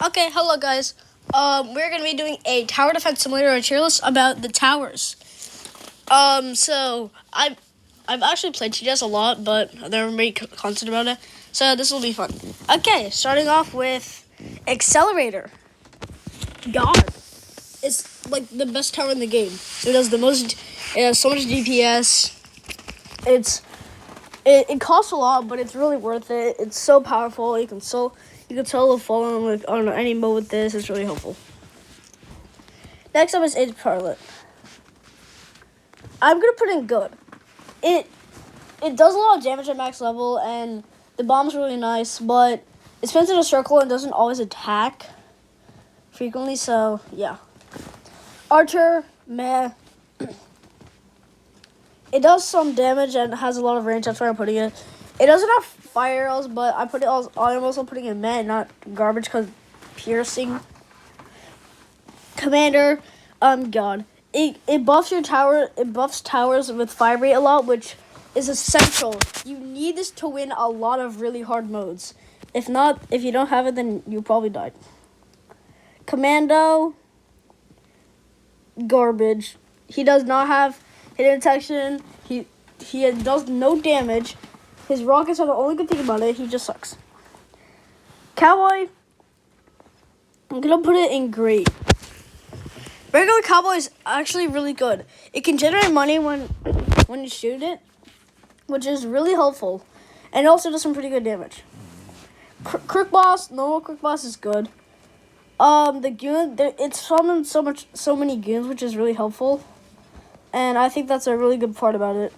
Okay, hello guys. We're gonna be doing a tower defense simulator or tier list about the towers. So I've actually played TDS a lot, but I've never made content about it. So this will be fun. Okay, starting off with Accelerator. God, it's like the best tower in the game. So it does the most. It has so much DPS. It costs a lot, but it's really worth it. It's so powerful. You can solo fallen with any mode with this. It's really helpful. Next up is Age Parlet. I'm gonna put in good. It does a lot of damage at max level, and the bomb's really nice, but it spins in a circle and doesn't always attack frequently. So yeah. Archer, meh. It does some damage and has a lot of range. That's where I'm putting it. It doesn't have fire arrows, but I'm also putting it meh, not garbage, because piercing. Commander, God. It buffs your tower. It buffs towers with fire rate a lot, which is essential. You need this to win a lot of really hard modes. If you don't have it, then you probably died. Commando, garbage. He does not have hidden detection. He does no damage. His rockets are the only good thing about it. He just sucks. Cowboy, I'm gonna put it in great. Regular Cowboy is actually really good. It can generate money when you shoot it, which is really helpful, and it also does some pretty good damage. Crook Boss, normal Crook Boss is good. The goon, it's summoned so many goons, which is really helpful, and I think that's a really good part about it.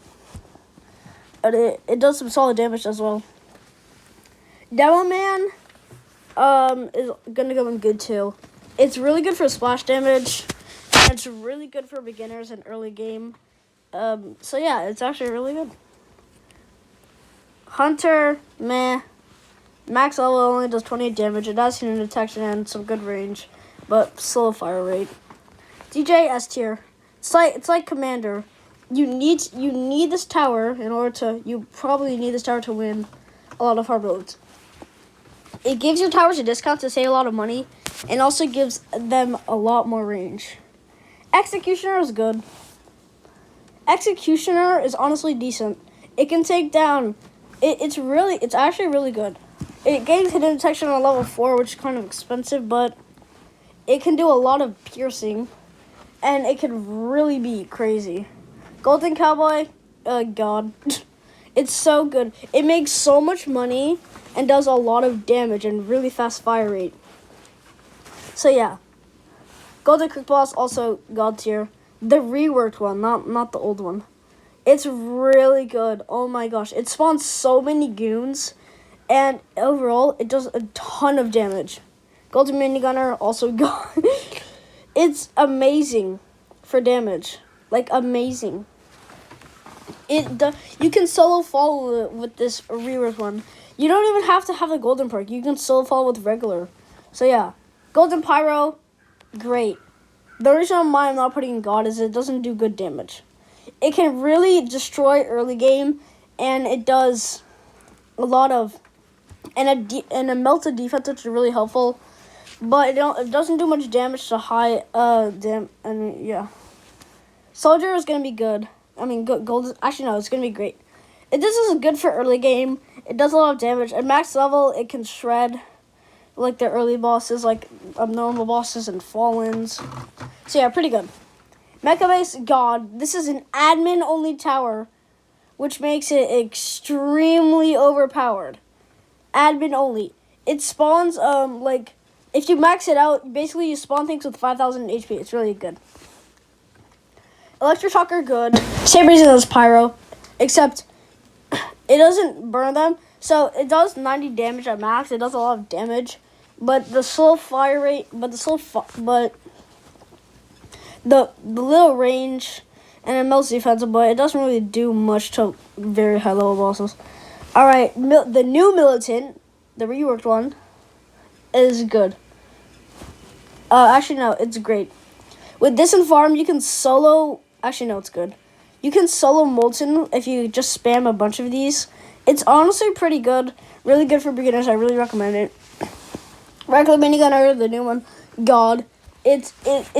But it does some solid damage as well. Demo Man, is gonna go in good too. It's really good for splash damage. And it's really good for beginners in early game. So yeah, it's actually really good. Hunter, meh. Max level only does 28 damage. It has hidden detection and some good range, but slow fire rate. DJ S tier. It's like Commander. You need this tower in order to. You probably need this tower to win a lot of hard modes. It gives your towers a discount to save a lot of money, and also gives them a lot more range. Executioner is good. Executioner is honestly decent. It can take down. It's actually really good. It gains hidden detection on level 4, which is kind of expensive, but it can do a lot of piercing, and it can really be crazy. Golden Cowboy, God, it's so good. It makes so much money and does a lot of damage and really fast fire rate. So yeah. Golden Crook Boss, also God tier. The reworked one, not the old one. It's really good. Oh my gosh. It spawns so many goons. And overall, it does a ton of damage. Golden Minigunner, also God. It's amazing for damage. Like, amazing. You can solo fall with this reworked one. You don't even have to have the golden perk. You can solo fall with regular. So yeah. Golden Pyro, great. The reason why I'm not putting God is it doesn't do good damage. It can really destroy early game, and it does a lot of, and a melted defense, which is really helpful. But it doesn't do much damage to high yeah. Soldier is gonna be good. I mean, gold. Actually, no, it's gonna be great. This is good for early game. It does a lot of damage at max level. It can shred like the early bosses, like abnormal bosses and Fallens. So yeah, pretty good. Mecha Base, God. This is an admin-only tower, which makes it extremely overpowered. Admin only. It spawns, like, if you max it out, basically you spawn things with 5,000 HP. It's really good. Electroshocker, good. Same reason as Pyro, except it doesn't burn them. So it does 90 damage at max. It does a lot of damage. But the slow fire rate, but the little range, and it melts defensive, but it doesn't really do much to very high level bosses. All right, the new Militant, the reworked one, is good. Actually no, it's great. With this and Farm, you can solo. Actually no, it's good. You can solo Molten if you just spam a bunch of these. It's honestly pretty good. Really good for beginners. I really recommend it. Regular minigunner, the new one, God. It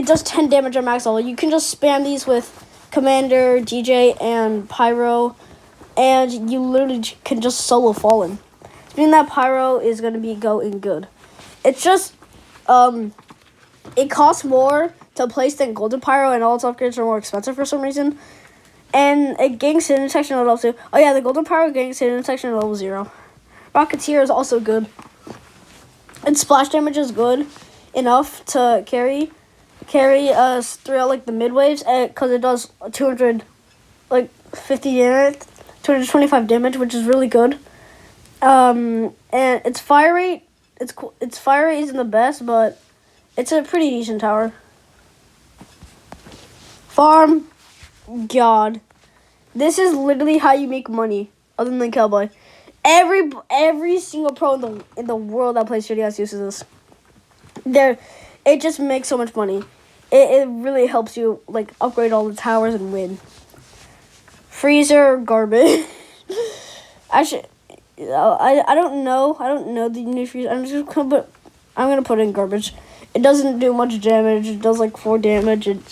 does 10 damage on max level. You can just spam these with Commander, DJ, and Pyro, and you literally can just solo Fallen. Meaning that Pyro is gonna be going good. It's just it costs more to place than Golden Pyro, and all its upgrades are more expensive for some reason. And it gains hidden detection at level 2. Oh yeah, the Golden Pyro gains hidden detection at level 0. Rocketeer is also good. And splash damage is good enough to carry us throughout like the mid waves, because it does 250 damage, 225 damage, which is really good. And its fire rate, its fire rate isn't the best, but it's a pretty decent tower. Farm, God, this is literally how you make money, other than Cowboy. Every single pro in the world that plays 3DS uses this. It just makes so much money. It really helps you like upgrade all the towers and win. Freezer, garbage. Actually, I don't know the new freezer. I'm gonna put in garbage. It doesn't do much damage. It does like 4 damage. It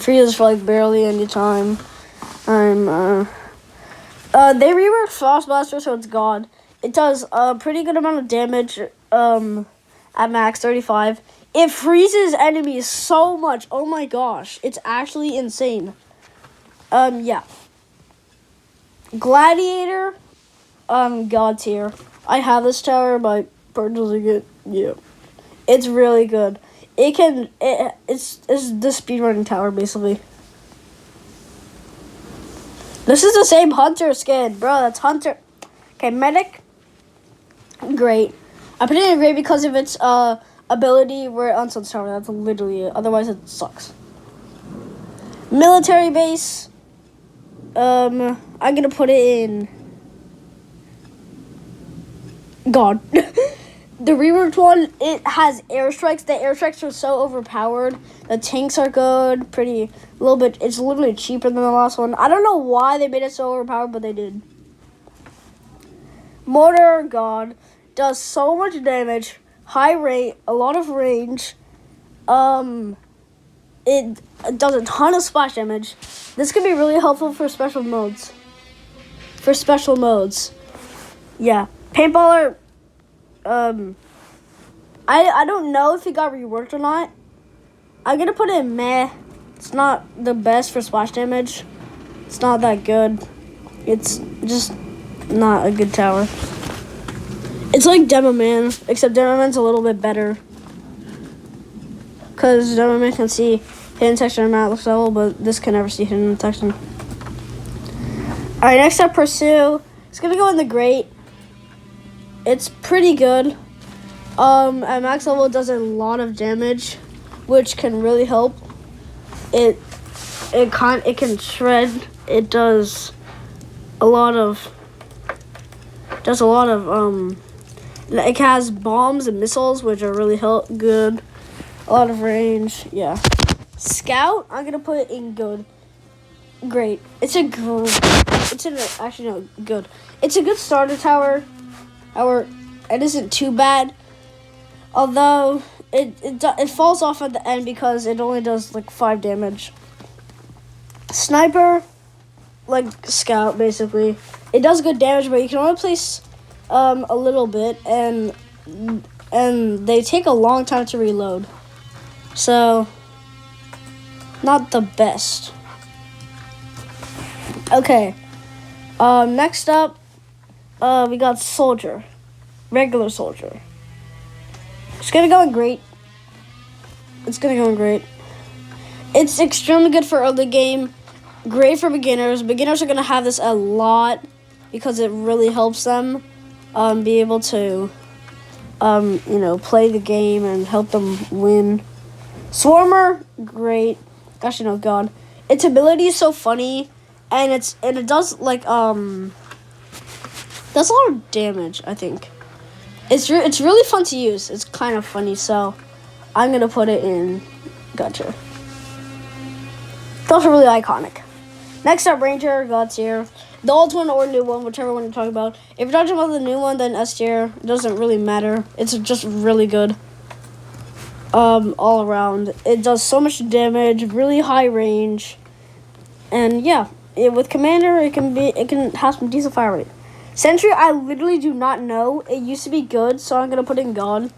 freezes for like barely any time. They reworked Frost Blaster, so it's God. It does a pretty good amount of damage at max 35. It freezes enemies so much. Oh my gosh. It's actually insane. Yeah. Gladiator, God tier. I have this tower by purchasing it. Yeah. It's really good. It's the speedrunning tower, basically. This is the same Hunter skin, bro. That's Hunter. Okay, Medic. Great. I put it in great because of its ability where it unsuns tower. That's literally it. Otherwise, it sucks. Military base. I'm gonna put it in God. The reworked one, it has airstrikes. The airstrikes are so overpowered. The tanks are good. It's literally cheaper than the last one. I don't know why they made it so overpowered, but they did. Mortar, God, does so much damage. High rate, a lot of range. It does a ton of splash damage. This could be really helpful for special modes. Yeah. Paintballer, I don't know if it got reworked or not. I'm gonna put it in meh. It's not the best for splash damage. It's not that good. It's just not a good tower. It's like Demo Man, except Demo Man's a little bit better. Because Demo Man can see hidden detection at max level, but this can never see hidden detection. Alright, next up, Pursue. It's gonna go in the great. It's pretty good. At max level, it does a lot of damage, which can really help. It can shred. It does a lot of. It has bombs and missiles, which are really good. A lot of range. Yeah. Scout, I'm gonna put it in good. Great. Good. It's a good starter tower. It isn't too bad. Although it falls off at the end because it only does like 5 damage. Sniper, like Scout basically. It does good damage, but you can only place a little bit, and they take a long time to reload. So not the best. Okay. Next up, we got Soldier. Regular Soldier. It's gonna go in great. It's extremely good for early game. Great for beginners. Beginners are gonna have this a lot because it really helps them be able to play the game and help them win. Swarmer, great. Actually, no, God. Its ability is so funny, and it does like does a lot of damage, I think. It's really fun to use. It's kind of funny, so I'm gonna put it in Gotcha. It's also really iconic. Next up, Ranger, God tier. The old one or new one, whichever one you're talking about. If you're talking about the new one, then S tier. It doesn't really matter. It's just really good. All around. It does so much damage, really high range. And yeah, with Commander, it can have some decent fire rate. Sentry, I literally do not know. It used to be good, so I'm gonna put it in God.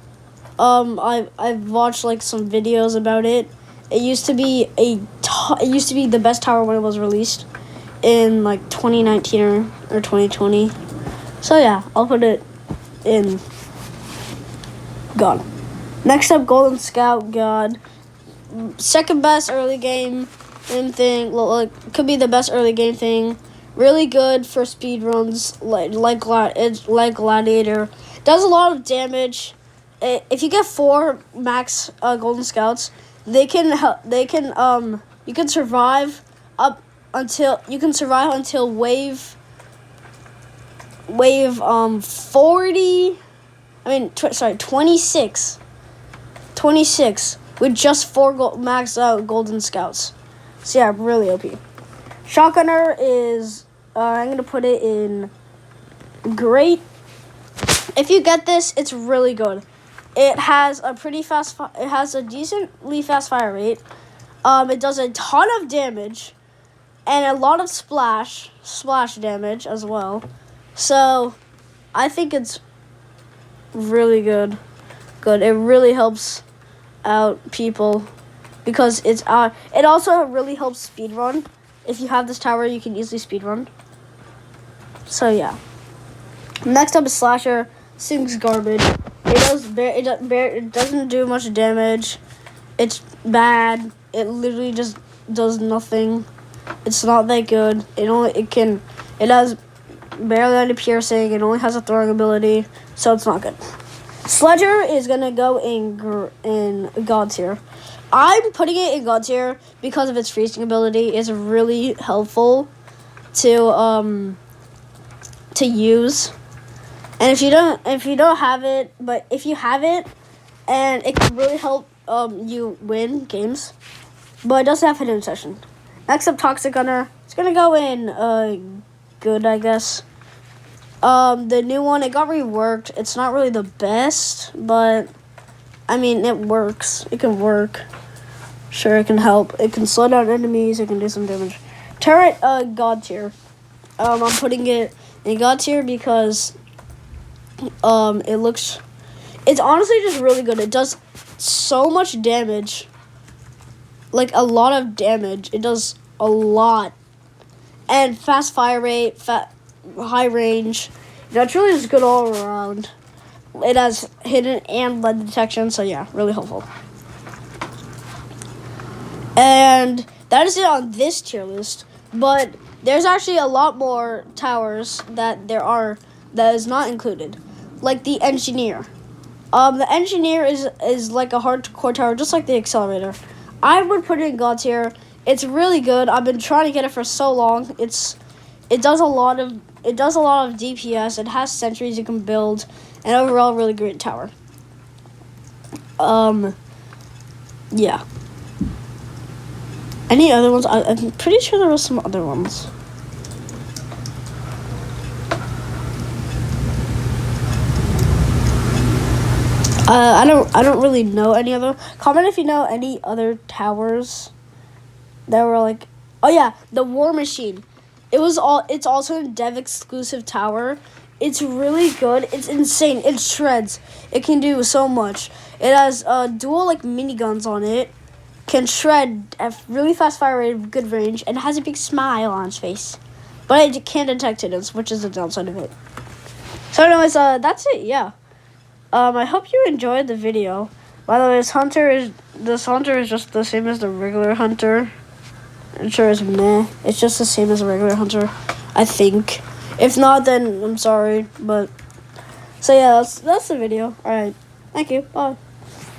I've watched like some videos about it. It used to be the best tower when it was released in like 2019 or 2020. So yeah, I'll put it in God. Next up, Golden Scout God. Second best early game thing. Like, could be the best early game thing. Really good for speed runs, like Gladiator. Does a lot of damage. If you get 4 max Golden Scouts, you can survive until wave 40. 26 with just 4 max Golden Scouts. So yeah, really OP. Shotgunner is I'm gonna put it in great. If you get this, it's really good. It has a decently fast fire rate. It does a ton of damage, and a lot of splash damage as well. So, I think it's really good. It really helps out people because it also really helps speedrun. If you have this tower, you can easily speedrun. So yeah. Next up is Slasher. Seems garbage. It doesn't do much damage. It's bad. It literally just does nothing. It's not that good. It has barely any piercing. It only has a throwing ability, so it's not good. Sledger is gonna go in God tier. I'm putting it in God tier because of its freezing ability. It's really helpful to use. And if you don't have it, but if you have it, and it can really help you win games, but it doesn't have hidden session. Next up, Toxic Gunner. It's gonna go in good, I guess. The new one, it got reworked. It's not really the best, but I mean, it works. It can work. Sure, it can help. It can slow down enemies. It can do some damage. Turret, God tier. I'm putting it in God tier because it's honestly just really good. It does so much damage. Like, a lot of damage. It does a lot. And fast fire rate, high range. It's really just good all around. It has hidden and lead detection, so yeah, really helpful. And that is it on this tier list. But there's actually a lot more towers that is not included. Like the Engineer. The Engineer is like a hardcore tower, just like the Accelerator. I would put it in God tier. It's really good. I've been trying to get it for so long. It does a lot of DPS. It has sentries you can build, and overall, really great tower. Yeah. Any other ones? I'm pretty sure there was some other ones. I don't really know any other. Comment if you know any other towers that were like. Oh yeah, the War Machine. It's also a dev exclusive tower. It's really good. It's insane. It shreds. It can do so much. It has dual like miniguns on it. Can shred at really fast fire rate, good range, and it has a big smile on its face. But it can't detect hidden, which is the downside of it. So anyways, that's it, yeah. I hope you enjoyed the video. By the way, this hunter is just the same as the regular hunter. I'm sure it's meh. It's just the same as a regular hunter, I think. If not, then I'm sorry, but so yeah, that's the video. Alright. Thank you. Bye.